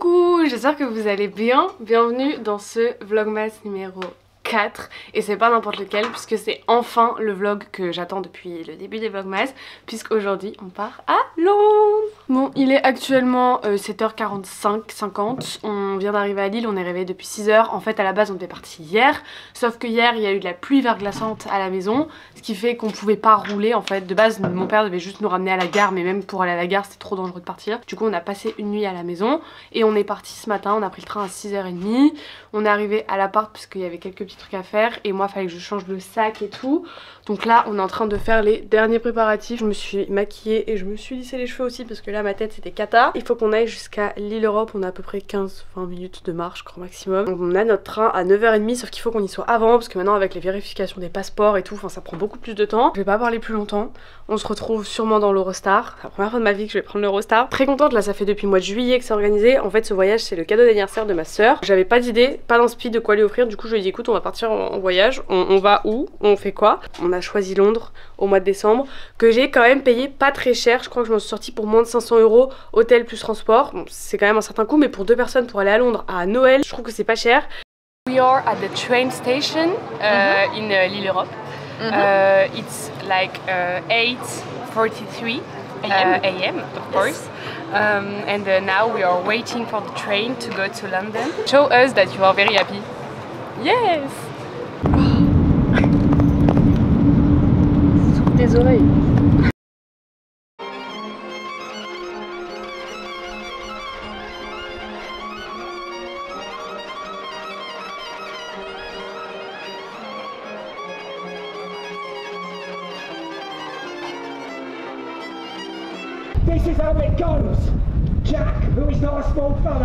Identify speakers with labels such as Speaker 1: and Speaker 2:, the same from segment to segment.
Speaker 1: Coucou, j'espère que vous allez bien. Bienvenue dans ce vlogmas numéro 4. Et c'est pas n'importe lequel puisque c'est enfin le vlog que j'attends depuis le début des vlogmas, puisqu'aujourd'hui on part à Londres. Bon, il est actuellement 7h45-50. On vient d'arriver à Lille, on est réveillé depuis 6h. En fait à la base on était parti hier, sauf que hier il y a eu de la pluie verglaçante à la maison, ce qui fait qu'on pouvait pas rouler. En fait de base mon père devait juste nous ramener à la gare, mais même pour aller à la gare c'était trop dangereux de partir. Du coup on a passé une nuit à la maison et on est parti ce matin. On a pris le train à 6h30. On est arrivé à l'appart parce qu'il y avait quelques petits trucs à faire et moi fallait que je change le sac et tout. Donc là on est en train de faire les derniers préparatifs. Je me suis maquillée et je me suis lissé les cheveux aussi parce que là ma tête c'était cata. Il faut qu'on aille jusqu'à Lille Europe. On a à peu près 15-20 minutes de marche grand maximum. Donc on a notre train à 9h30, sauf qu'il faut qu'on y soit avant parce que maintenant avec les vérifications des passeports et tout, enfin ça prend beaucoup plus de temps. Je vais pas parler plus longtemps. On se retrouve sûrement dans l'Eurostar. C'est la première fois de ma vie que je vais prendre l'Eurostar. Très contente, là ça fait depuis le mois de juillet que c'est organisé. En fait ce voyage c'est le cadeau d'anniversaire de ma soeur. J'avais pas d'idée, pas d'inspi de quoi lui offrir. Du coup je lui ai dit écoute on va partir en voyage. On va où? On fait quoi? On a choisi Londres au mois de décembre, que j'ai quand même payé pas très cher. Je crois que je m'en suis sortie pour moins de 500 €, hôtel plus transport. Bon, c'est quand même un certain coût, mais pour deux personnes pour aller à Londres à Noël, je trouve que c'est pas cher. We are at the train station in Lille Europe. It's like 8:43 a.m. of course. And now we are waiting for the train to go to London. Show us that you are very happy. Yes! Sous tes oreilles.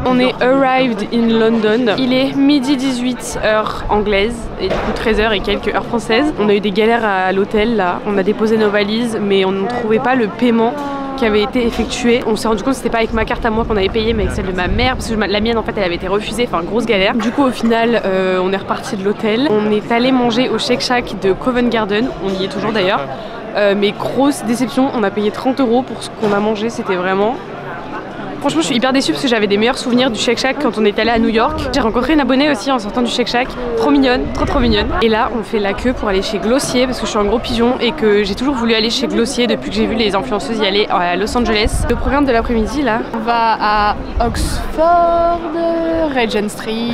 Speaker 1: On est arrived in London. Il est midi 18 heure anglaise et du coup 13h et quelques heures françaises. On a eu des galères à l'hôtel là. On a déposé nos valises mais on ne trouvait pas le paiement qui avait été effectué. On s'est rendu compte que c'était pas avec ma carte à moi qu'on avait payé mais avec celle de ma mère parce que la mienne en fait elle avait été refusée, enfin grosse galère. Du coup au final on est reparti de l'hôtel. On est allé manger au Shake Shack de Covent Garden. On y est toujours d'ailleurs. Mais grosse déception, on a payé 30 € pour ce qu'on a mangé, c'était vraiment... Franchement je suis hyper déçue parce que j'avais des meilleurs souvenirs du Shake Shack quand on est allé à New York. J'ai rencontré une abonnée aussi en sortant du Shake Shack, trop mignonne, trop mignonne. Et là on fait la queue pour aller chez Glossier parce que je suis un gros pigeon et que j'ai toujours voulu aller chez Glossier depuis que j'ai vu les influenceuses y aller à Los Angeles. Le programme de l'après-midi là, on va à Oxford, Regent Street,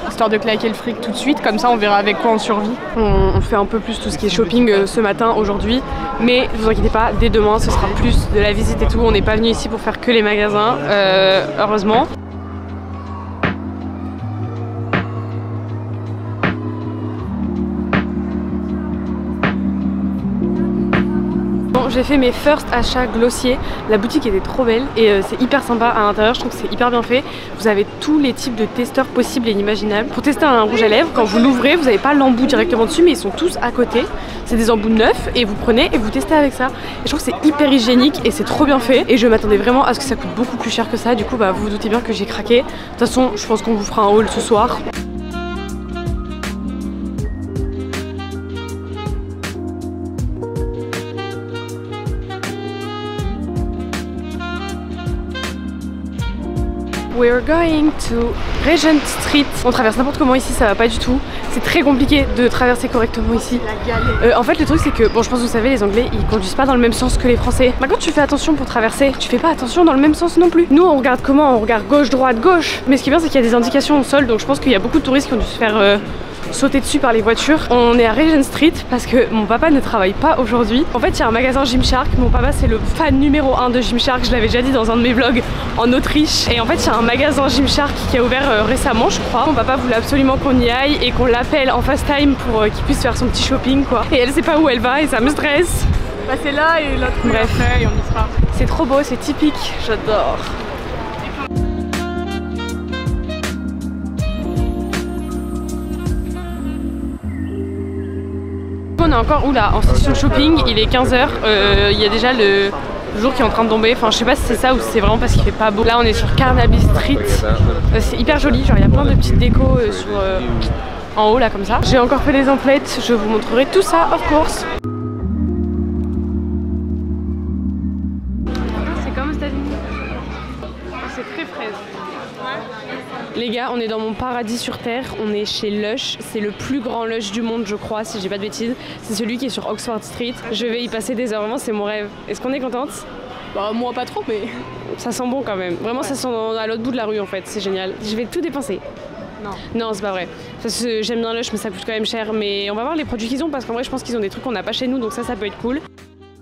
Speaker 1: histoire de claquer le fric tout de suite, comme ça on verra avec quoi on survit. On fait un peu plus tout ce qui est shopping ce matin, aujourd'hui, mais ne vous inquiétez pas, dès demain ce sera plus de la visite et tout. On n'est pas venu ici pour faire que les magasins, heureusement. J'ai fait mes first achats Glossier. La boutique était trop belle et c'est hyper sympa à l'intérieur, je trouve que c'est hyper bien fait. Vous avez tous les types de testeurs possibles et imaginables. Pour tester un rouge à lèvres, quand vous l'ouvrez, vous n'avez pas l'embout directement dessus mais ils sont tous à côté. C'est des embouts neufs et vous prenez et vous testez avec ça. Et je trouve que c'est hyper hygiénique et c'est trop bien fait. Et je m'attendais vraiment à ce que ça coûte beaucoup plus cher que ça. Du coup bah vous vous doutez bien que j'ai craqué. De toute façon je pense qu'on vous fera un haul ce soir. We're going to Regent Street. On traverse n'importe comment ici, ça va pas du tout. C'est très compliqué de traverser correctement ici. En fait le truc c'est que, bon je pense que vous savez les anglais ils conduisent pas dans le même sens que les français. Bah quand tu fais attention pour traverser, tu fais pas attention dans le même sens non plus. Nous on regarde comment? On regarde gauche, droite, gauche. Mais ce qui est bien c'est qu'il y a des indications au sol, donc je pense qu'il y a beaucoup de touristes qui ont dû se faire sauter dessus par les voitures. On est à Regent Street parce que mon papa ne travaille pas aujourd'hui. En fait il y a un magasin Gymshark, mon papa c'est le fan numéro 1 de Gymshark, je l'avais déjà dit dans un de mes vlogs en Autriche. Et en fait il y a un magasin Gymshark qui a ouvert récemment je crois. Mon papa voulait absolument qu'on y aille et qu'on l'appelle en FaceTime pour qu'il puisse faire son petit shopping quoi. Et elle sait pas où elle va et ça me stresse.
Speaker 2: Bah c'est là et l'autre
Speaker 1: bref
Speaker 2: après, et on y sera.
Speaker 1: C'est trop beau, c'est typique, j'adore. On est encore en session shopping, il est 15h, il y a déjà le jour qui est en train de tomber, enfin je sais pas si c'est ça ou si c'est vraiment parce qu'il fait pas beau. Là on est sur Carnaby Street, c'est hyper joli, genre il y a plein de petites décos en haut là comme ça. J'ai encore fait des emplettes, je vous montrerai tout ça of course. C'est comme aux États-Unis. C'est très frais.
Speaker 2: 13.
Speaker 1: Les gars, on est dans mon paradis sur terre, on est chez Lush, c'est le plus grand Lush du monde je crois, si j'ai pas de bêtises. C'est celui qui est sur Oxford Street. Je vais y passer des heures, vraiment c'est mon rêve. Est-ce qu'on est contente?
Speaker 2: Bah moi pas trop mais...
Speaker 1: Ça sent bon quand même, vraiment ça sent à l'autre bout de la rue en fait, c'est génial. Je vais tout dépenser.
Speaker 2: Non.
Speaker 1: Non, c'est pas vrai. Parce que j'aime bien Lush mais ça coûte quand même cher. Mais on va voir les produits qu'ils ont parce qu'en vrai je pense qu'ils ont des trucs qu'on n'a pas chez nous donc ça peut être cool.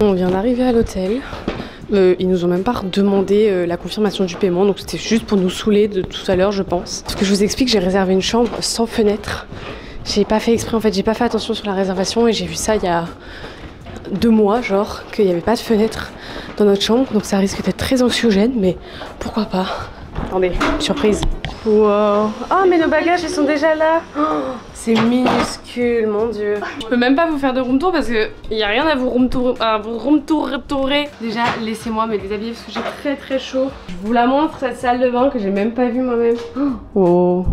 Speaker 1: On vient d'arriver à l'hôtel. Ils nous ont même pas demandé la confirmation du paiement, donc c'était juste pour nous saouler de tout à l'heure je pense. Parce que je vous explique, j'ai réservé une chambre sans fenêtre. J'ai pas fait exprès en fait, j'ai pas fait attention sur la réservation et j'ai vu ça il y a 2 mois genre, qu'il n'y avait pas de fenêtre dans notre chambre, donc ça risque d'être très anxiogène, mais pourquoi pas. Attendez, surprise. Wow. Oh mais nos bagages ils sont déjà là. Oh, c'est minuscule, mon dieu. Je peux même pas vous faire de room tour parce que il y a rien à vous room tourer. Déjà laissez-moi me déshabiller parce que j'ai très chaud. Je vous la montre cette salle de bain que j'ai même pas vue moi-même. Oh.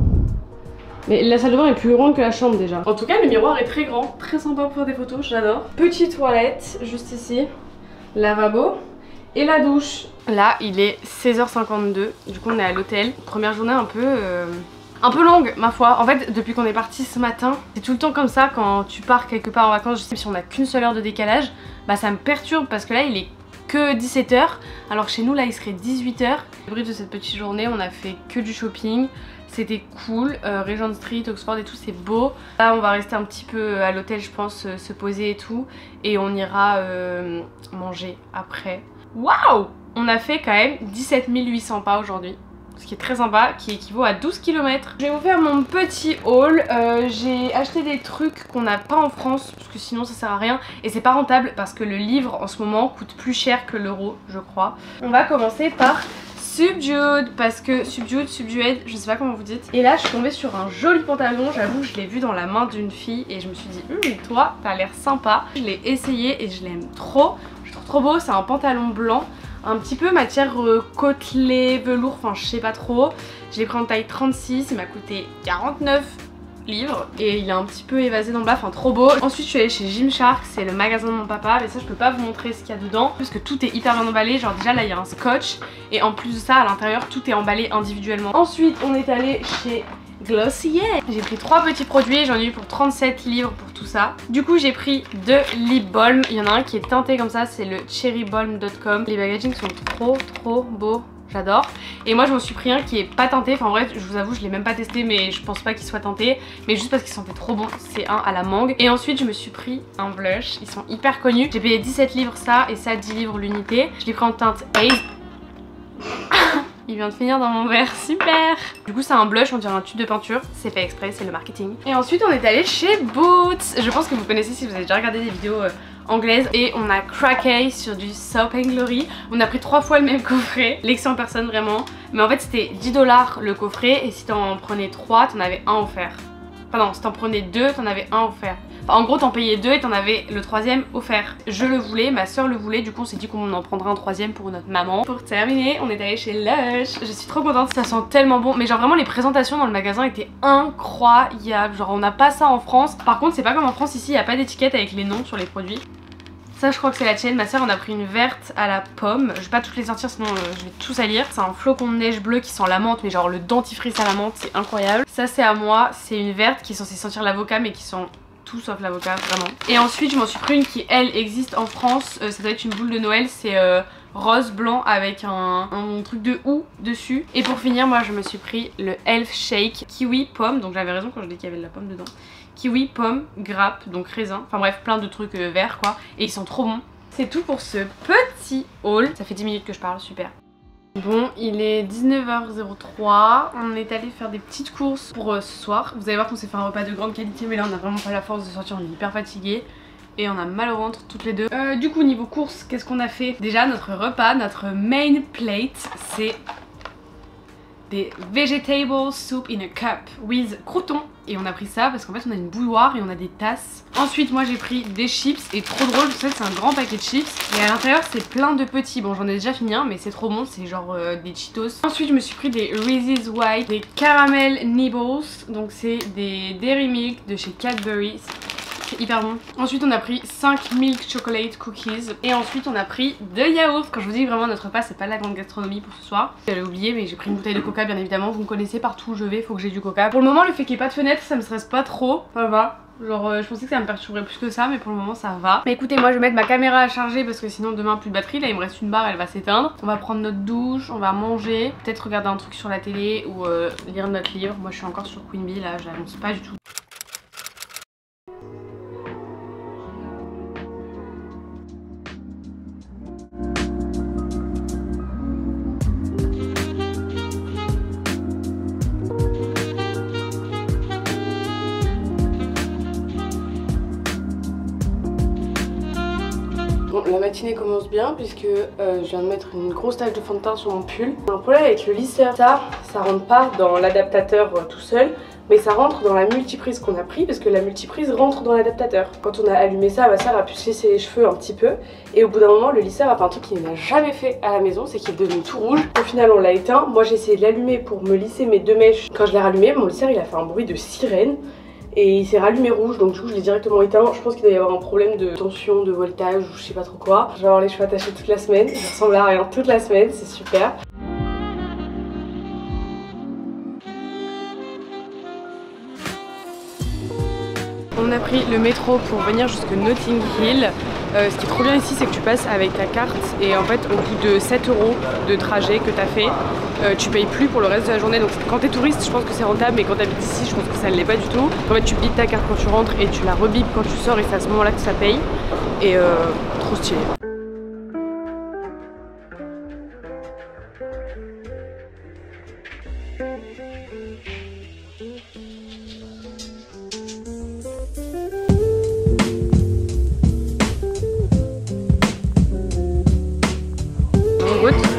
Speaker 1: Mais la salle de bain est plus grande que la chambre déjà. En tout cas le miroir est très grand, très sympa pour faire des photos, j'adore. Petite toilette juste ici, lavabo et la douche. Là il est 16h52, du coup on est à l'hôtel. Première journée un peu longue ma foi. En fait depuis qu'on est parti ce matin, c'est tout le temps comme ça quand tu pars quelque part en vacances. Je sais si on a qu'une seule heure de décalage, bah ça me perturbe parce que là il est que 17h alors chez nous là il serait 18h. Le brief de cette petite journée, on a fait que du shopping. C'était cool, Regent Street, Oxford et tout, c'est beau. Là on va rester un petit peu à l'hôtel je pense, se poser et tout. Et on ira manger après. Waouh! On a fait quand même 17 800 pas aujourd'hui, ce qui est très sympa, qui équivaut à 12 km. Je vais vous faire mon petit haul. J'ai acheté des trucs qu'on n'a pas en France, parce que sinon ça sert à rien. Et c'est pas rentable parce que le livre en ce moment coûte plus cher que l'euro, je crois. On va commencer par Subdued, parce que Subdued, je sais pas comment vous dites. Et là je suis tombée sur un joli pantalon, j'avoue je l'ai vu dans la main d'une fille et je me suis dit toi t'as l'air sympa. Je l'ai essayé et je l'aime trop, je trouve trop beau, c'est un pantalon blanc. Un petit peu matière côtelée, velours, enfin je sais pas trop. Je l'ai pris en taille 36, il m'a coûté 49 livres et il est un petit peu évasé dans le bas, enfin trop beau. Ensuite je suis allée chez Gymshark, c'est le magasin de mon papa, mais ça je peux pas vous montrer ce qu'il y a dedans parce que tout est hyper bien emballé, genre déjà là il y a un scotch et en plus de ça à l'intérieur tout est emballé individuellement. Ensuite on est allé chez Glossier. J'ai pris 3 petits produits, j'en ai eu pour 37 livres pour tout ça. Du coup j'ai pris 2 lip balm, il y en a un qui est teinté comme ça, c'est le cherrybalm.com. Les packaging sont trop beaux. J'adore. Et moi je m'en suis pris un qui est pas teinté. Enfin bref, je vous avoue je l'ai même pas testé mais je pense pas qu'il soit teinté. Mais juste parce qu'il sentait trop bon. C'est un à la mangue. Et ensuite je me suis pris un blush. Ils sont hyper connus. J'ai payé 17 livres ça et ça 10 livres l'unité. Je l'ai pris en teinte Haze. Il vient de finir dans mon verre, super. Du coup c'est un blush, on dirait un tube de peinture. C'est fait exprès, c'est le marketing. Et ensuite on est allé chez Boots. Je pense que vous connaissez si vous avez déjà regardé des vidéos anglaise. Et on a craqué sur du Soap & Glory. On a pris 3 fois le même coffret. L'excellent en personne vraiment. Mais en fait c'était 10 $ le coffret. Et si t'en prenais 3 t'en avais un offert. Enfin non, si t'en prenais 2 t'en avais un offert. Enfin, en gros t'en payais 2 et t'en avais le 3e offert. Je le voulais, ma soeur le voulait. Du coup on s'est dit qu'on en prendrait un 3e pour notre maman. Pour terminer on est allé chez Lush. Je suis trop contente, ça sent tellement bon. Mais genre vraiment les présentations dans le magasin étaient incroyables. Genre on n'a pas ça en France. Par contre c'est pas comme en France, ici il n'y a pas d'étiquette avec les noms sur les produits. Ça je crois que c'est la tienne, ma soeur en a pris une verte à la pomme. Je vais pas toutes les sortir sinon je vais tout salir. C'est un flocon de neige bleu qui sent la menthe, mais genre le dentifrice à la menthe, c'est incroyable. Ça c'est à moi, c'est une verte qui est censée sentir l'avocat mais qui sent tout sauf l'avocat vraiment. Et ensuite je m'en suis pris une qui elle existe en France, ça doit être une boule de Noël, c'est rose blanc avec un truc de houx dessus. Et pour finir moi je me suis pris le Elf Shake kiwi pomme, donc j'avais raison quand je dis qu'il y avait de la pomme dedans. Kiwi, pomme, grappe, donc raisin, enfin bref plein de trucs verts quoi, et ils sont trop bons. C'est tout pour ce petit haul, ça fait 10 minutes que je parle, super. Bon, il est 19h03, on est allé faire des petites courses pour ce soir. Vous allez voir qu'on s'est fait un repas de grande qualité, mais là on a vraiment pas la force de sortir, on est hyper fatigués. Et on a mal au ventre toutes les deux. Du coup niveau courses, qu'est-ce qu'on a fait? Déjà notre repas, notre main plate, c'est des vegetable soup in a cup with croutons. Et on a pris ça parce qu'en fait on a une bouilloire et on a des tasses. Ensuite moi j'ai pris des chips et trop drôle, vous savez c'est un grand paquet de chips. Et à l'intérieur c'est plein de petits, bon j'en ai déjà fini un mais c'est trop bon, c'est genre des Cheetos. Ensuite je me suis pris des Reese's White, des Caramel Nibbles. Donc c'est des Dairy Milk de chez Cadbury. C'est hyper bon. Ensuite on a pris 5 milk chocolate cookies. Et ensuite on a pris 2 yaourts. Quand je vous dis vraiment notre repas c'est pas la grande gastronomie pour ce soir. J'avais oublié mais j'ai pris une bouteille de coca bien évidemment. Vous me connaissez, partout où je vais faut que j'ai du coca. Pour le moment le fait qu'il n'y ait pas de fenêtre ça me stresse pas trop. Ça va. Genre je pensais que ça me perturberait plus que ça mais pour le moment ça va. Mais écoutez, moi je vais mettre ma caméra à charger parce que sinon demain plus de batterie. Là il me reste une barre, elle va s'éteindre. On va prendre notre douche, on va manger, peut-être regarder un truc sur la télé ou lire notre livre. Moi je suis encore sur Queen Bee là, j'avance pas du tout. Bon, la matinée commence bien puisque je viens de mettre une grosse tache de fond de teint sur mon pull. Un problème avec le lisseur, ça rentre pas dans l'adaptateur tout seul, mais ça rentre dans la multiprise qu'on a pris parce que la multiprise rentre dans l'adaptateur. Quand on a allumé ça, ma soeur a pu se laisser les cheveux un petit peu et au bout d'un moment le lisseur a fait un truc qu'il n'a jamais fait à la maison, c'est qu'il est devenu tout rouge. Au final on l'a éteint, moi j'ai essayé de l'allumer pour me lisser mes 2 mèches. Quand je l'ai rallumé, mon lisseur il a fait un bruit de sirène. Et il s'est rallumé rouge, donc du coup je l'ai directement éteint. Je pense qu'il doit y avoir un problème de tension, de voltage ou je sais pas trop quoi. Je vais avoir les cheveux attachés toute la semaine, je ressemble à rien toute la semaine, c'est super. On a pris le métro pour venir jusque Notting Hill. Ce qui est trop bien ici c'est que tu passes avec ta carte et en fait au bout de 7 € de trajet que tu as fait, tu payes plus pour le reste de la journée. Donc quand tu es touriste je pense que c'est rentable, mais quand tu habites ici je pense que ça ne l'est pas du tout. En fait tu bides ta carte quand tu rentres et tu la rebibes quand tu sors et c'est à ce moment là que ça paye. Et trop stylé.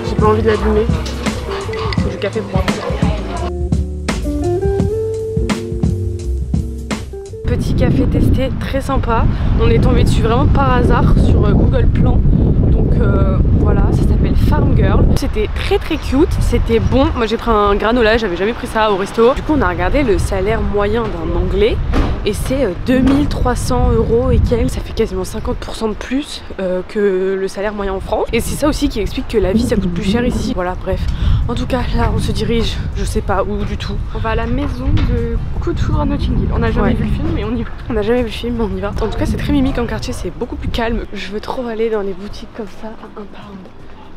Speaker 1: J'ai pas envie de l'allumer. C'est du café froid. Petit café testé, très sympa. On est tombé dessus vraiment par hasard sur Google Plan. Donc voilà, ça s'appelle Farm Girl. C'était très cute, c'était bon. Moi j'ai pris un granola, j'avais jamais pris ça au resto. Du coup on a regardé le salaire moyen d'un Anglais. Et c'est 2300 € et quelques, ça fait quasiment 50% de plus que le salaire moyen en France. Et c'est ça aussi qui explique que la vie ça coûte plus cher ici. Voilà, bref. En tout cas, là on se dirige, je sais pas où du tout. On va à la maison de Coup de foudre à Notting Hill. On n'a jamais vu le film mais on y va. On n'a jamais vu le film mais on y va. En tout cas c'est très mimique en quartier, c'est beaucoup plus calme. Je veux trop aller dans les boutiques comme ça à 1 pound.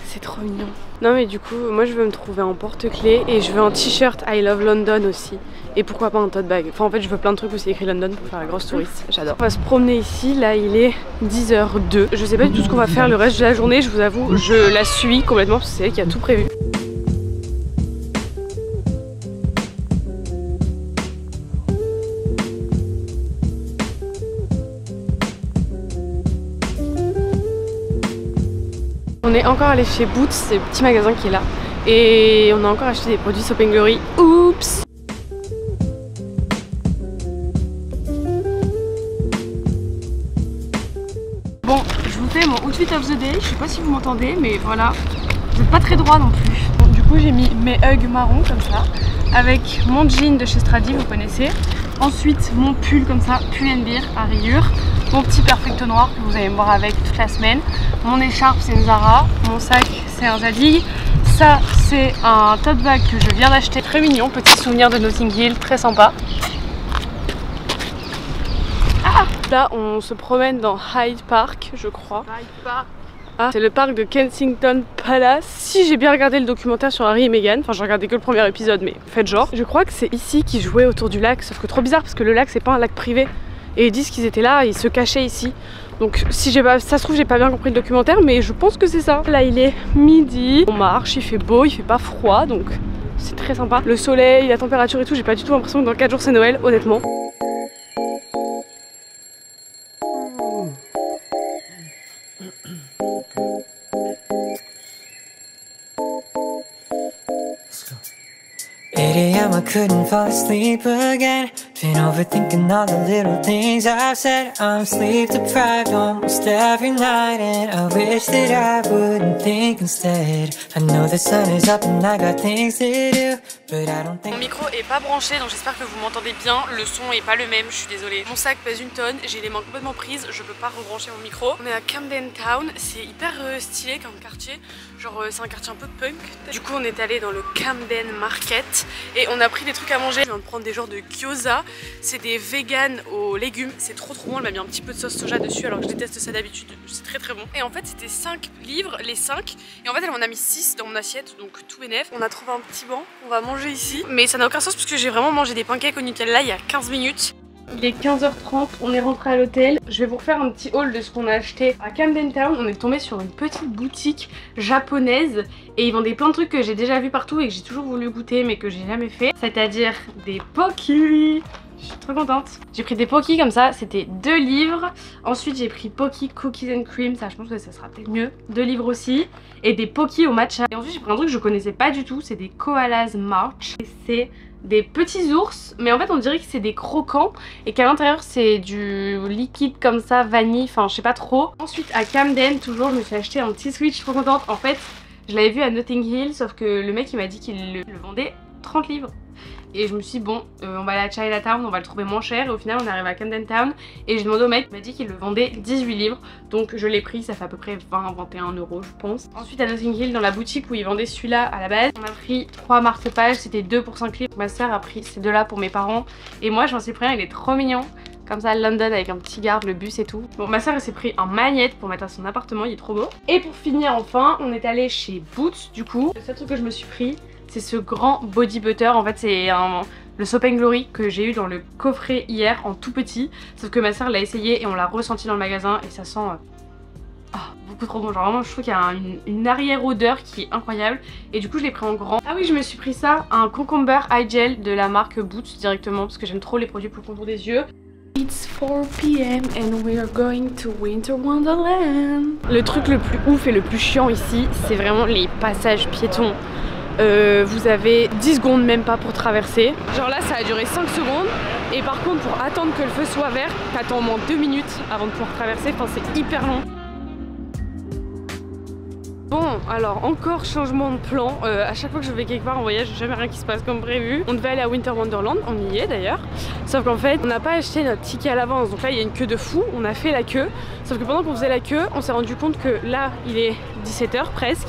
Speaker 1: C'est trop mignon. Non mais du coup, moi je veux me trouver un porte-clés et je veux un t-shirt I Love London aussi. Et pourquoi pas un tote bag. Enfin en fait je veux plein de trucs aussi écrit London pour faire la grosse touriste. J'adore. On va se promener ici, là il est 10h02. Je sais pas du tout ce qu'on va faire le reste de la journée, je vous avoue, je la suis complètement parce que c'est elle qui a tout prévu. On est encore allé chez Boots, c'est le petit magasin qui est là. Et on a encore acheté des produits Soap & Glory. Oups! Bon, je vous fais mon outfit of the day. Je sais pas si vous m'entendez, mais voilà. Vous n'êtes pas très droit non plus. Bon, du coup, j'ai mis mes Ugg marron comme ça. Avec mon jean de chez Stradi, vous connaissez. Ensuite, mon pull comme ça, pull & bear à rayures. Mon petit perfecto noir que vous allez me voir avec toute la semaine. Mon écharpe c'est une Zara. Mon sac c'est un Zadig. Ça c'est un tote bag que je viens d'acheter. Très mignon, petit souvenir de Notting Hill, très sympa. Ah, là on se promène dans Hyde Park je crois. Hyde Park. Ah, c'est le parc de Kensington Palace. Si j'ai bien regardé le documentaire sur Harry et Meghan, enfin j'ai regardé que le premier épisode mais faites genre. Je crois que c'est ici qu'ils jouaient autour du lac, sauf que trop bizarre parce que le lac c'est pas un lac privé. Et ils disent qu'ils étaient là, ils se cachaient ici. Donc si j'ai pas, ça se trouve j'ai pas bien compris le documentaire, mais je pense que c'est ça. Là il est midi, on marche, il fait beau, il fait pas froid, donc c'est très sympa. Le soleil, la température et tout, j'ai pas du tout l'impression que dans 4 jours c'est Noël, honnêtement.
Speaker 3: Been overthinking all the little things I've said. I'm sleep deprived almost every night, and I wish that I wouldn't think instead. I know the sun is up and I got things to do, but I don't think.
Speaker 1: Mon micro est pas branché, donc j'espère que vous m'entendez bien. Le son est pas le même, je suis désolée. Mon sac pèse une tonne, j'ai les mains complètement prises, je peux pas rebrancher mon micro. On est à Camden Town, c'est hyper stylé comme quartier. Genre c'est un quartier un peu punk. Du coup on est allé dans le Camden Market et on a pris des trucs à manger. Je viens de prendre des genres de gyoza. C'est des véganes aux légumes, c'est trop bon. Elle m'a mis un petit peu de sauce soja dessus alors que je déteste ça d'habitude. C'est très bon. Et en fait c'était 5 livres, les 5. Et en fait elle m'en a mis 6 dans mon assiette, donc tout bénef. On a trouvé un petit banc, on va manger ici. Mais ça n'a aucun sens parce que j'ai vraiment mangé des pancakes au Nutella il y a 15 minutes. Il est 15h30, on est rentré à l'hôtel. Je vais vous refaire un petit haul de ce qu'on a acheté à Camden Town. On est tombé sur une petite boutique japonaise et ils vendaient plein de trucs que j'ai déjà vu partout et que j'ai toujours voulu goûter mais que j'ai jamais fait. C'est-à-dire des Pocky. Je suis trop contente. J'ai pris des Pocky comme ça, c'était 2 livres. Ensuite j'ai pris Pocky Cookies and Cream, ça je pense que ça sera peut-être mieux. 2 livres aussi. Et des Pocky au matcha. Et ensuite j'ai pris un truc que je connaissais pas du tout, c'est des Koalas March. Et c'est des petits ours, mais en fait on dirait que c'est des croquants et qu'à l'intérieur c'est du liquide comme ça, vanille, enfin je sais pas trop. Ensuite à Camden, toujours, je me suis acheté un petit Switch, trop contente. En fait je l'avais vu à Notting Hill, sauf que le mec il m'a dit qu'il le vendait 30 livres. Et je me suis dit bon, on va aller à Chinatown, on va le trouver moins cher. Et au final on est arrivé à Camden Town et j'ai demandé au mec, il m'a dit qu'il le vendait 18 livres. Donc je l'ai pris, ça fait à peu près 20-21 euros je pense. Ensuite à Notting Hill, dans la boutique où ils vendaient celui-là à la base, on a pris 3 marque-pages, c'était 2 pour 5 livres. Ma soeur a pris ces 2 là pour mes parents. Et moi j'en suis pris un, il est trop mignon. Comme ça, London avec un petit garde, le bus et tout. Bon, ma soeur elle s'est pris un magnète pour mettre à son appartement, il est trop beau. Et pour finir enfin, on est allé chez Boots du coup. Le seul truc que je me suis pris, c'est ce grand body butter. En fait c'est le Soap & Glory que j'ai eu dans le coffret hier en tout petit. Sauf que ma soeur l'a essayé et on l'a ressenti dans le magasin et ça sent beaucoup trop bon. Genre vraiment je trouve qu'il y a une arrière odeur qui est incroyable. Et du coup je l'ai pris en grand. Ah oui, je me suis pris ça, un Concomber Eye Gel de la marque Boots directement parce que j'aime trop les produits pour le contour des yeux. It's 4 PM and we're going to Winter Wonderland. Le truc le plus ouf et le plus chiant ici, c'est vraiment les passages piétons. Vous avez 10 secondes même pas pour traverser. Genre là ça a duré 5 secondes et par contre pour attendre que le feu soit vert, t'attends au moins 2 minutes avant de pouvoir traverser, enfin c'est hyper long. Bon alors encore changement de plan, à chaque fois que je vais quelque part en voyage, jamais rien qui se passe comme prévu. On devait aller à Winter Wonderland, on y est d'ailleurs. Sauf qu'en fait on n'a pas acheté notre ticket à l'avance, donc là il y a une queue de fou, on a fait la queue. Sauf que pendant qu'on faisait la queue, on s'est rendu compte que là il est 17 h presque.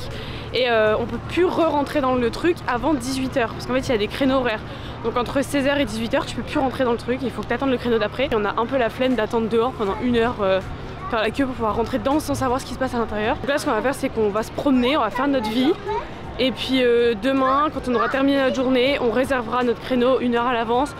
Speaker 1: Et on peut plus re-rentrer dans le truc avant 18 h parce qu'en fait il y a des créneaux horaires. Donc entre 16 h et 18 h tu peux plus rentrer dans le truc, il faut que tu attendes le créneau d'après. Et on a un peu la flemme d'attendre dehors pendant 1 heure, faire la queue pour pouvoir rentrer dedans sans savoir ce qui se passe à l'intérieur. Donc là ce qu'on va faire c'est qu'on va se promener, on va faire notre vie. Et puis demain quand on aura terminé notre journée, on réservera notre créneau 1 heure à l'avance.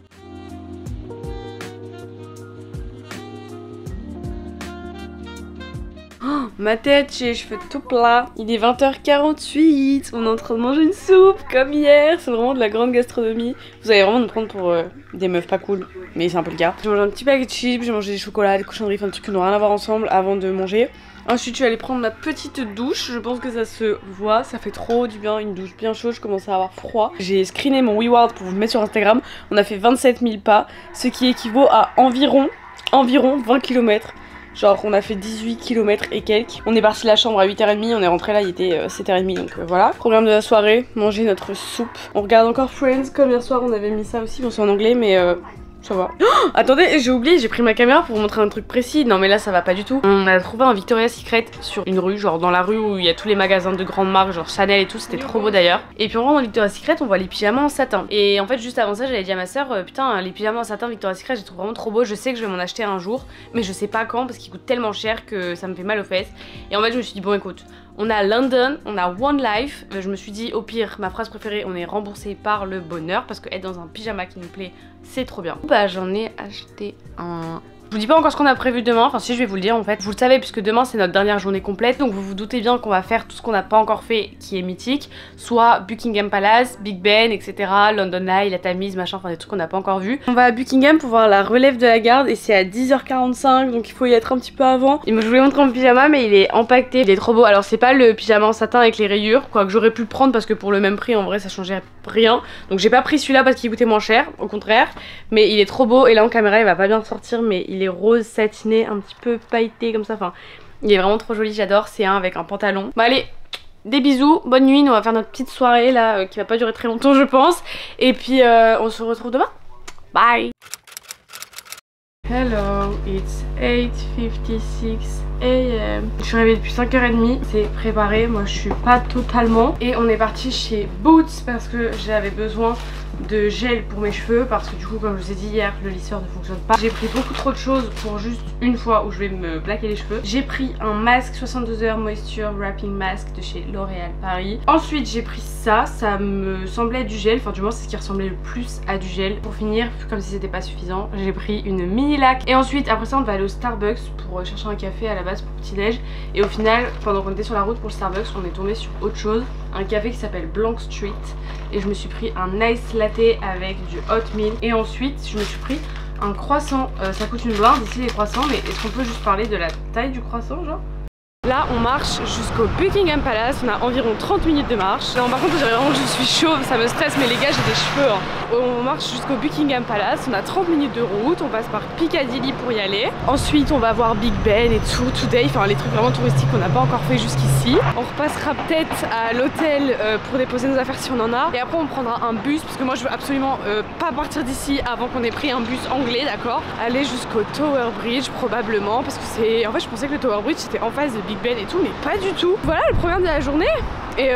Speaker 1: Oh, ma tête, j'ai les cheveux tout plats. Il est 20h48. On est en train de manger une soupe comme hier. C'est vraiment de la grande gastronomie. Vous allez vraiment nous prendre pour des meufs pas cool. Mais c'est un peu le cas. J'ai mangé un petit paquet de chips, j'ai mangé des chocolats, des cochonneries, enfin des trucs qui n'ont rien à voir ensemble avant de manger. Ensuite, je suis allée prendre ma petite douche. Je pense que ça se voit. Ça fait trop du bien. Une douche bien chaude. Je commence à avoir froid. J'ai screené mon WeWorld pour vous le mettre sur Instagram. On a fait 27 000 pas. Ce qui équivaut à environ 20 km. Genre on a fait 18 km et quelques. On est parti de la chambre à 8h30, on est rentré là, il était 7h30 donc voilà. Programme de la soirée, manger notre soupe. On regarde encore Friends, comme hier soir on avait mis ça aussi, bon c'est en anglais mais ça va. Oh, attendez, j'ai oublié, j'ai pris ma caméra pour vous montrer un truc précis. Non mais là ça va pas du tout. On a trouvé un Victoria's Secret sur une rue, genre dans la rue où il y a tous les magasins de grandes marques, genre Chanel et tout, c'était trop beau d'ailleurs. Et puis on rentre dans Victoria's Secret, on voit les pyjamas en satin. Et en fait juste avant ça j'avais dit à ma soeur, putain les pyjamas en satin Victoria's Secret je les trouve vraiment trop beaux. Je sais que je vais m'en acheter un jour, mais je sais pas quand parce qu'ils coûtent tellement cher que ça me fait mal aux fesses. Et en fait je me suis dit bon écoute, on a London, on a One Life. Je me suis dit au pire, ma phrase préférée, on est remboursé par le bonheur parce que être dans un pyjama qui nous plaît, c'est trop bien. Bah j'en ai acheté un Je vous dis pas encore ce qu'on a prévu demain, enfin si je vais vous le dire en fait. Vous le savez puisque demain c'est notre dernière journée complète, donc vous vous doutez bien qu'on va faire tout ce qu'on n'a pas encore fait qui est mythique, soit Buckingham Palace, Big Ben, etc., London Eye, la Tamise, machin, enfin des trucs qu'on n'a pas encore vu. On va à Buckingham pour voir la relève de la garde et c'est à 10h45, donc il faut y être un petit peu avant. Et moi je voulais montrer mon pyjama mais il est empaqueté, il est trop beau. Alors c'est pas le pyjama en satin avec les rayures, quoi que j'aurais pu le prendre parce que pour le même prix en vrai ça changeait rien. Donc j'ai pas pris celui-là parce qu'il coûtait moins cher, au contraire, mais il est trop beau et là en caméra il va pas bien ressortir, mais il est rose satiné, un petit peu pailleté comme ça, enfin il est vraiment trop joli, j'adore. C'est un avec un pantalon. Bon allez, des bisous, bonne nuit, on va faire notre petite soirée là qui va pas durer très longtemps je pense, et puis on se retrouve demain. Bye. Hello, it's 8:56 AM. Je suis réveillée depuis 5h30, c'est préparé, moi je suis pas totalement. Et on est parti chez Boots parce que j'avais besoin de gel pour mes cheveux parce que du coup comme je vous ai dit hier le lisseur ne fonctionne pas. J'ai pris beaucoup trop de choses pour juste une fois où je vais me plaquer les cheveux. J'ai pris un masque 62 heures moisture wrapping mask de chez L'Oréal Paris. Ensuite j'ai pris ça, ça me semblait du gel, enfin du moins c'est ce qui ressemblait le plus à du gel. Pour finir, comme si c'était pas suffisant, j'ai pris une mini laque. Et ensuite après ça on va aller au Starbucks pour chercher un café à la base pour petit déj. Et au final pendant qu'on était sur la route pour le Starbucks on est tombé sur autre chose, un café qui s'appelle Blank Street. Et je me suis pris un nice latte avec du oatmeal. Et ensuite je me suis pris un croissant, ça coûte une blinde ici les croissants, mais est-ce qu'on peut juste parler de la taille du croissant genre? Là on marche jusqu'au Buckingham Palace, on a environ 30 minutes de marche. Non par contre je suis chauve, ça me stresse, mais les gars j'ai des cheveux hein. On marche jusqu'au Buckingham Palace, on a 30 minutes de route, on passe par Piccadilly pour y aller. Ensuite on va voir Big Ben et tout, Today, enfin les trucs vraiment touristiques qu'on n'a pas encore fait jusqu'ici. On repassera peut-être à l'hôtel pour déposer nos affaires si on en a. Et après on prendra un bus, parce que moi je veux absolument pas partir d'ici avant qu'on ait pris un bus anglais, d'accord. Aller jusqu'au Tower Bridge probablement, parce que c'est... En fait je pensais que le Tower Bridge c'était en face de Big Ben et tout, mais pas du tout. Voilà le programme de la journée. Et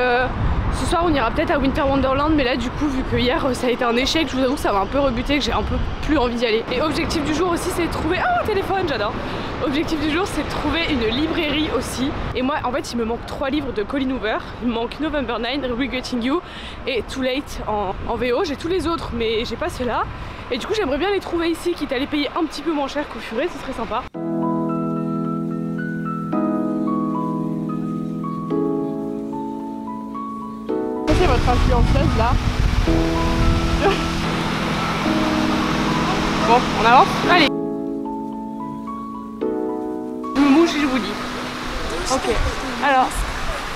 Speaker 1: ce soir on ira peut-être à Winter Wonderland, mais là du coup vu que hier ça a été un échec, je vous avoue que ça m'a un peu rebuté, que j'ai un peu plus envie d'y aller. Et objectif du jour aussi c'est de trouver... Ah mon téléphone, j'adore. Objectif du jour c'est de trouver une librairie aussi. Et moi en fait il me manque 3 livres de Colleen Hoover. Il me manque November 9, Regretting You et Too Late en VO. J'ai tous les autres mais j'ai pas ceux-là. Et du coup j'aimerais bien les trouver ici, quitte à les payer un petit peu moins cher qu'au Furet, ce serait sympa. C'est votre influenceuse là. Bon, on avance. Allez. Je me mouche et je vous dis. Ok. Alors,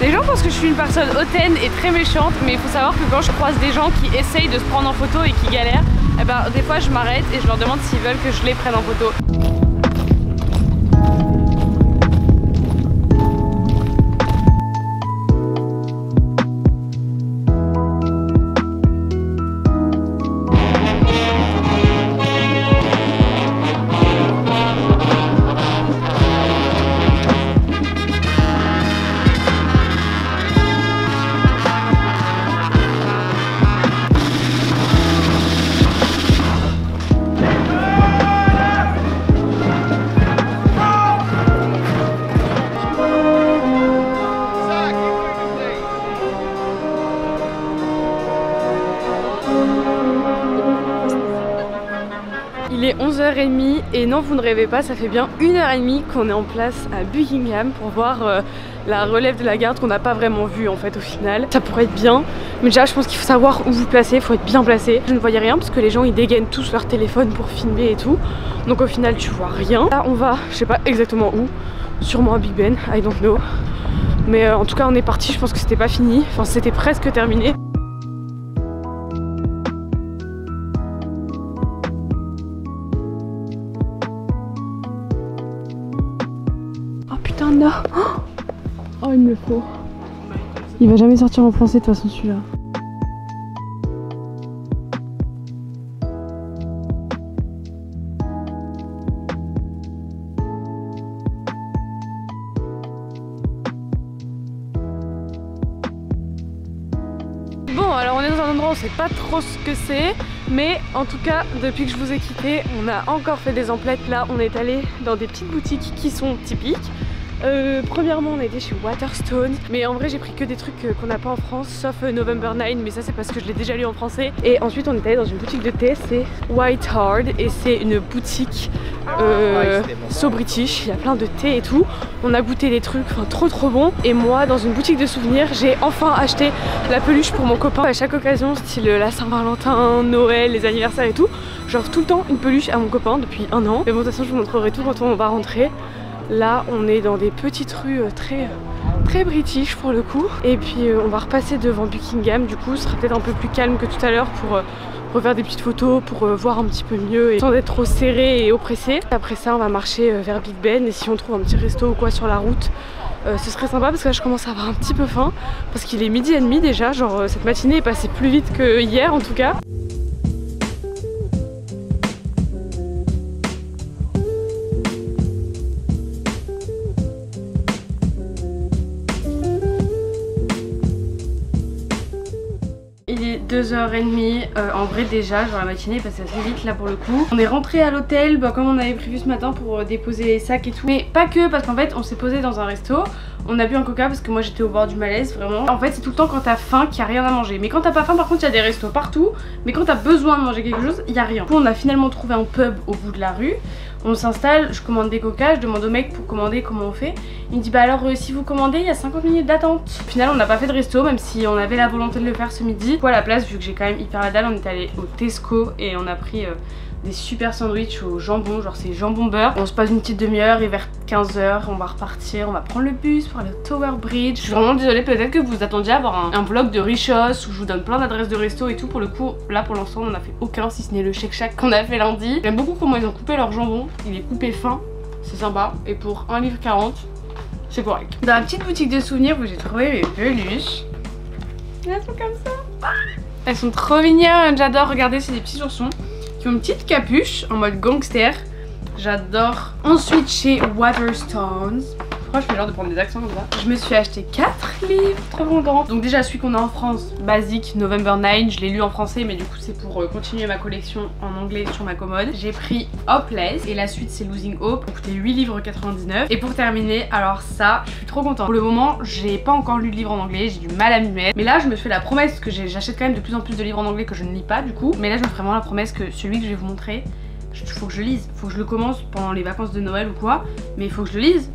Speaker 1: les gens pensent que je suis une personne hautaine et très méchante, mais il faut savoir que quand je croise des gens qui essayent de se prendre en photo et qui galèrent, eh ben, des fois je m'arrête et je leur demande s'ils veulent que je les prenne en photo. Il est 11h30 et non vous ne rêvez pas, ça fait bien 1h30 qu'on est en place à Buckingham pour voir la relève de la garde qu'on n'a pas vraiment vue en fait au final. Ça pourrait être bien, mais déjà je pense qu'il faut savoir où vous placer, il faut être bien placé. Je ne voyais rien parce que les gens ils dégainent tous leur téléphone pour filmer et tout, donc au final tu vois rien. Là on va, je sais pas exactement où, sûrement à Big Ben, I don't know. Mais en tout cas on est parti, je pense que c'était pas fini, enfin c'était presque terminé. Non. Oh il me le faut. Il va jamais sortir en français de toute façon celui-là. Bon alors on est dans un endroit où on sait pas trop ce que c'est, mais en tout cas depuis que je vous ai quitté on a encore fait des emplettes. Là on est allé dans des petites boutiques qui sont typiques. Premièrement on a été chez Waterstones, mais en vrai j'ai pris que des trucs qu'on n'a pas en France, sauf November 9, mais ça c'est parce que je l'ai déjà lu en français. Et ensuite on est allé dans une boutique de thé, c'est White Hard, et c'est une boutique so british, il y a plein de thé et tout. On a goûté des trucs trop bons. Et moi dans une boutique de souvenirs j'ai enfin acheté la peluche pour mon copain. À chaque occasion, style la Saint-Valentin, Noël, les anniversaires et tout, j'offre tout le temps une peluche à mon copain depuis 1 an. Mais bon, de toute façon je vous montrerai tout quand on va rentrer. Là on est dans des petites rues très british pour le coup. Et puis on va repasser devant Buckingham, du coup ce sera peut-être un peu plus calme que tout à l'heure pour refaire des petites photos, pour voir un petit peu mieux et sans être trop serré et oppressé. Après ça on va marcher vers Big Ben, et si on trouve un petit resto ou quoi sur la route, ce serait sympa, parce que là je commence à avoir un petit peu faim parce qu'il est 12h30 déjà, genre cette matinée est passée plus vite que hier en tout cas. Il est 2h30, en vrai déjà, genre la matinée est passée assez vite là pour le coup. On est rentré à l'hôtel, comme on avait prévu ce matin pour déposer les sacs et tout. Mais pas que, parce qu'en fait on s'est posé dans un resto, on a bu un coca parce que moi j'étais au bord du malaise vraiment. En fait c'est tout le temps quand t'as faim qu'il n'y a rien à manger. Mais quand t'as pas faim par contre il y a des restos partout. Mais quand t'as besoin de manger quelque chose, il n'y a rien. Du coup on a finalement trouvé un pub au bout de la rue. On s'installe, je commande des coca, je demande au mec pour commander comment on fait. Il me dit bah alors si vous commandez il y a 50 minutes d'attente. Au final on n'a pas fait de resto même si on avait la volonté de le faire ce midi. Du coup à la place, vu que j'ai quand même hyper la dalle, on est allé au Tesco et on a pris des super sandwichs au jambon, genre c'est jambon beurre. On se passe une petite demi-heure et vers 15h on va repartir, on va prendre le bus pour aller au Tower Bridge. Je suis vraiment désolée, peut-être que vous attendiez à avoir un vlog de richos où je vous donne plein d'adresses de resto et tout. Pour le coup là pour l'instant on en a fait aucun, si ce n'est le Shake Shack qu'on a fait lundi. J'aime beaucoup comment ils ont coupé leur jambon, il est coupé fin, c'est sympa, et pour 1,40 $, c'est correct. Dans la petite boutique de souvenirs où j'ai trouvé mes peluches, elles sont comme ça, elles sont trop mignonnes, j'adore. Regardez, c'est des petits oursons qui ont une petite capuche en mode gangster. J'adore. Ensuite chez Waterstones, pourquoi je fais genre de prendre des accents comme ça, je me suis acheté 4 livres trop contente. Donc déjà celui qu'on a en France, basique, November 9, je l'ai lu en français mais du coup c'est pour continuer ma collection en anglais sur ma commode. J'ai pris Hopeless et la suite c'est Losing Hope, ça coûtait 8,99 livres. Et pour terminer, alors ça je suis trop contente. Pour le moment j'ai pas encore lu de livre en anglais, j'ai du mal à m'y mettre. Mais là je me fais la promesse que j'achète quand même de plus en plus de livres en anglais que je ne lis pas du coup. Mais là je me fais vraiment la promesse que celui que je vais vous montrer, faut que je lise, faut que je le commence pendant les vacances de Noël ou quoi, mais il faut que je le lise.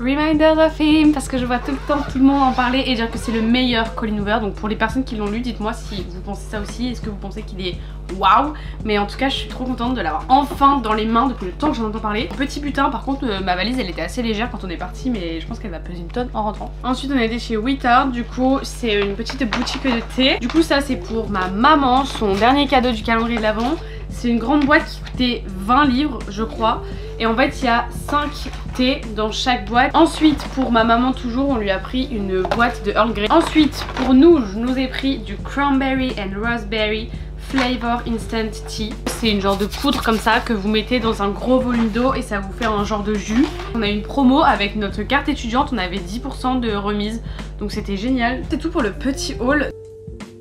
Speaker 1: Reminders of Him, parce que je vois tout le temps tout le monde en parler et dire que c'est le meilleur Colin Hoover. Donc pour les personnes qui l'ont lu, dites-moi si vous pensez ça aussi, est-ce que vous pensez qu'il est waouh. Mais en tout cas je suis trop contente de l'avoir enfin dans les mains depuis le temps que j'en entends parler. Petit butin, par contre ma valise elle était assez légère quand on est parti, mais je pense qu'elle va peser une tonne en rentrant. Ensuite on a été chez Whittard, du coup c'est une petite boutique de thé. Du coup ça c'est pour ma maman, son dernier cadeau du calendrier de l'Avent. C'est une grande boîte qui coûtait 20 livres je crois. Et en fait il y a 5 thés dans chaque boîte. Ensuite pour ma maman toujours on lui a pris une boîte de Earl Grey. Ensuite pour nous je nous ai pris du Cranberry and Raspberry Flavor Instant Tea. C'est une genre de poudre comme ça que vous mettez dans un gros volume d'eau et ça vous fait un genre de jus. On a une promo avec notre carte étudiante, on avait 10% de remise donc c'était génial. C'est tout pour le petit haul.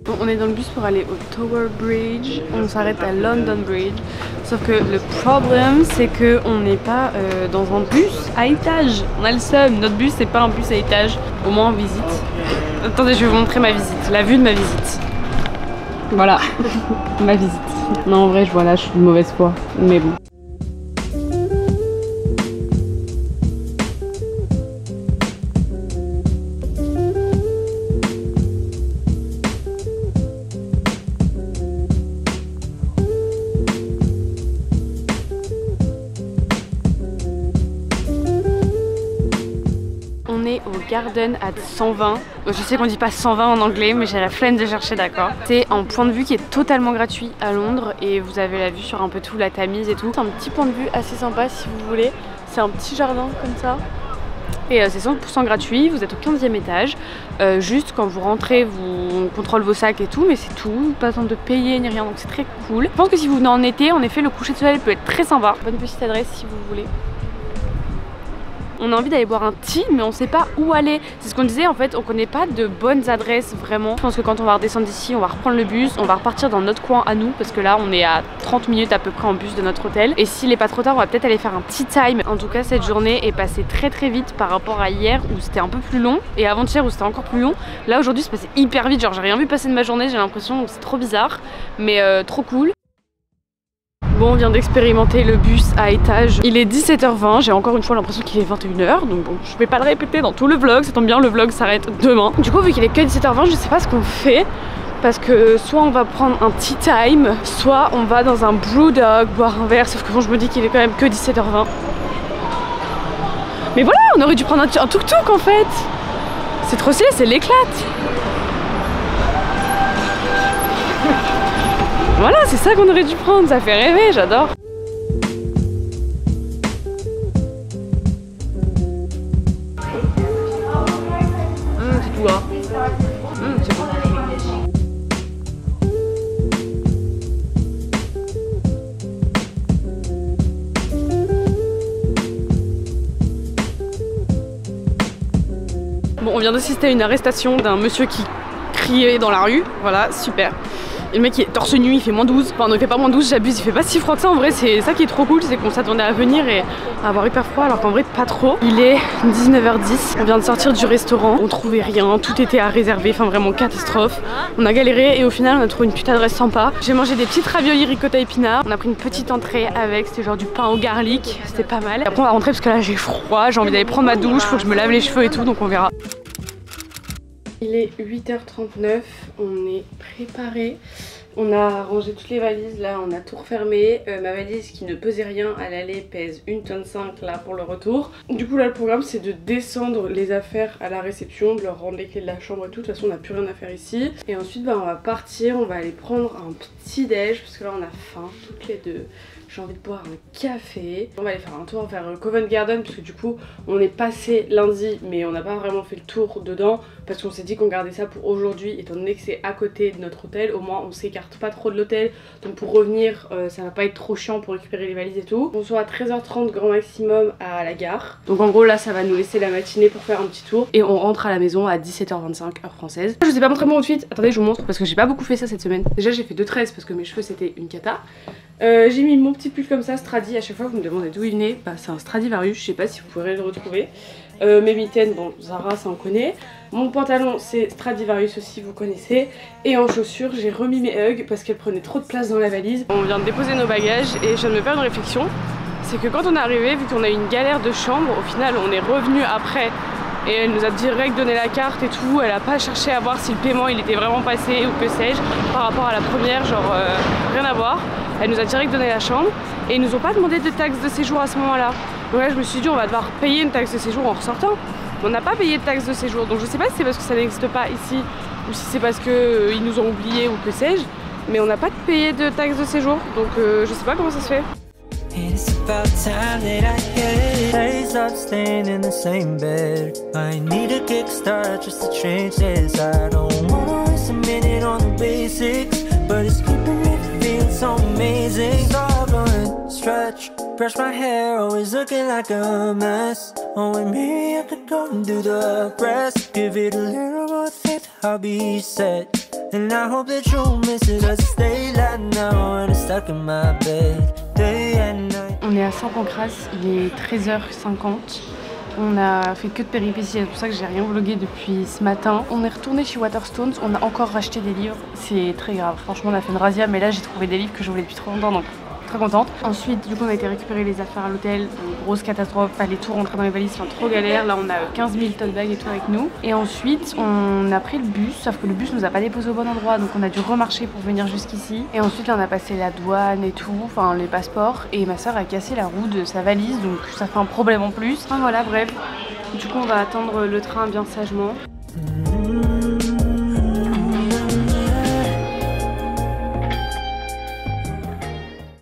Speaker 1: Bon, on est dans le bus pour aller au Tower Bridge, on s'arrête à London Bridge, sauf que le problème c'est que on n'est pas dans un bus à étage, on a le seum, notre bus c'est pas un bus à étage, au moins en visite. Attendez, je vais vous montrer ma visite, la vue de ma visite. Voilà, ma visite. Non en vrai je vois là, je suis de mauvaise foi, mais bon. Au Garden at 120. Je sais qu'on dit pas 120 en anglais mais j'ai la flemme de chercher, d'accord. C'est un point de vue qui est totalement gratuit à Londres et vous avez la vue sur un peu tout, la Tamise et tout. C'est un petit point de vue assez sympa si vous voulez. C'est un petit jardin comme ça. Et c'est 100% gratuit, vous êtes au 15e étage. Juste quand vous rentrez, on contrôle vos sacs et tout, mais c'est tout. Pas besoin de payer ni rien, donc c'est très cool. Je pense que si vous venez en été, en effet, le coucher de soleil peut être très sympa. Bonne petite adresse si vous voulez. On a envie d'aller boire un thé mais on sait pas où aller. C'est ce qu'on disait en fait, on connaît pas de bonnes adresses vraiment. Je pense que quand on va redescendre d'ici, on va reprendre le bus, on va repartir dans notre coin à nous parce que là on est à 30 minutes à peu près en bus de notre hôtel. Et s'il est pas trop tard, on va peut-être aller faire un tea time. En tout cas cette journée est passée très vite par rapport à hier où c'était un peu plus long et avant-hier où c'était encore plus long. Là aujourd'hui c'est passé hyper vite, genre j'ai rien vu passer de ma journée, j'ai l'impression, c'est trop bizarre mais trop cool. Bon, on vient d'expérimenter le bus à étage. Il est 17h20, j'ai encore une fois l'impression qu'il est 21h. Donc bon, je vais pas le répéter dans tout le vlog, ça tombe bien, le vlog s'arrête demain. Du coup, vu qu'il est que 17h20, je sais pas ce qu'on fait. Parce que soit on va prendre un tea time, soit on va dans un Brewdog boire un verre. Sauf que bon, je me dis qu'il est quand même que 17h20. Mais voilà, on aurait dû prendre un tuk-tuk en fait. C'est trop stylé, c'est l'éclate. Voilà, c'est ça qu'on aurait dû prendre, ça fait rêver, j'adore. C'est tout gras. C'est bon. Bon, on vient d'assister à une arrestation d'un monsieur qui criait dans la rue, voilà, super. Et le mec il est torse nu, il fait moins 12, enfin non il fait pas moins 12, j'abuse, il fait pas si froid que ça en vrai, c'est ça qui est trop cool, c'est qu'on s'attendait à venir et à avoir hyper froid alors qu'en vrai pas trop. Il est 19h10, on vient de sortir du restaurant, on trouvait rien, tout était à réserver, enfin vraiment catastrophe. On a galéré et au final on a trouvé une petite adresse sympa. J'ai mangé des petites raviolis ricotta épinards, on a pris une petite entrée avec, c'était genre du pain au garlic, c'était pas mal. Et après on va rentrer parce que là j'ai froid, j'ai envie d'aller prendre ma douche, faut que je me lave les cheveux et tout donc on verra. Il est 8h39, on est préparé. On a rangé toutes les valises, là on a tout refermé. Ma valise qui ne pesait rien à l'aller pèse 1,5 tonne là pour le retour. Du coup là le programme c'est de descendre les affaires à la réception, de leur rendre les clés de la chambre et tout. De toute façon on n'a plus rien à faire ici. Et ensuite bah, on va partir, on va aller prendre un petit déj parce que là on a faim toutes les deux. J'ai envie de boire un café. On va aller faire un tour vers Covent Garden parce que du coup on est passé lundi mais on n'a pas vraiment fait le tour dedans parce qu'on s'est dit qu'on gardait ça pour aujourd'hui étant donné que c'est à côté de notre hôtel. Au moins on s'écarte pas trop de l'hôtel donc pour revenir ça va pas être trop chiant pour récupérer les valises et tout. On sera à 13h30 grand maximum à la gare. Donc en gros là ça va nous laisser la matinée pour faire un petit tour et on rentre à la maison à 17h25 heure française. Je vous ai pas montré mon outfit, attendez je vous montre parce que j'ai pas beaucoup fait ça cette semaine. Déjà j'ai fait 2 tresses parce que mes cheveux c'était une cata. J'ai mis mon petit pull comme ça, Stradi, à chaque fois vous me demandez d'où il venait, bah c'est un Stradivarius, je sais pas si vous pourrez le retrouver. Mes mitaines, bon Zara ça on connaît. Mon pantalon c'est Stradivarius aussi, vous connaissez. Et en chaussures j'ai remis mes Ugg parce qu'elles prenaient trop de place dans la valise. On vient de déposer nos bagages et je viens de me faire une réflexion. C'est que quand on est arrivé, vu qu'on a eu une galère de chambre, au final on est revenu après. Et elle nous a direct donné la carte et tout, elle a pas cherché à voir si le paiement il était vraiment passé ou que sais-je par rapport à la première, genre rien à voir. Elle nous a direct donné la chambre et ils nous ont pas demandé de taxe de séjour à ce moment-là. Donc là je me suis dit on va devoir payer une taxe de séjour en ressortant. On n'a pas payé de taxe de séjour donc je sais pas si c'est parce que ça n'existe pas ici ou si c'est parce que ils nous ont oublié ou que sais-je. Mais on n'a pas payé de taxe de séjour donc je sais pas comment ça se fait.
Speaker 3: It's about time that I get it. Stop staying in the same bed. I need a kickstart just to change this. I don't wanna waste a minute on the basics, but it's keeping me feeling so amazing. Stop, run, stretch, brush my hair, always looking like a mess. Oh, and maybe I could go and do the rest. Give it a little more faith, I'll be set. And I hope that you'll miss it. I stay like now when I'm stuck in my bed.
Speaker 1: On est à Saint-Pancras, il est 13h50. On a fait que de péripéties, c'est pour ça que j'ai rien vlogué depuis ce matin. On est retourné chez Waterstones, on a encore racheté des livres, c'est très grave. Franchement on a fait une razzia mais là j'ai trouvé des livres que je voulais depuis trop longtemps donc très contente. Ensuite du coup on a été récupérer les affaires à l'hôtel, grosse catastrophe, fallait tout rentrer dans les valises, enfin trop galère. Là on a 15 000 tote bags et tout avec nous. Et ensuite on a pris le bus, sauf que le bus nous a pas déposé au bon endroit donc on a dû remarcher pour venir jusqu'ici. Et ensuite là on a passé la douane et tout, enfin les passeports, et ma soeur a cassé la roue de sa valise donc ça fait un problème en plus. Enfin voilà bref. Du coup on va attendre le train bien sagement.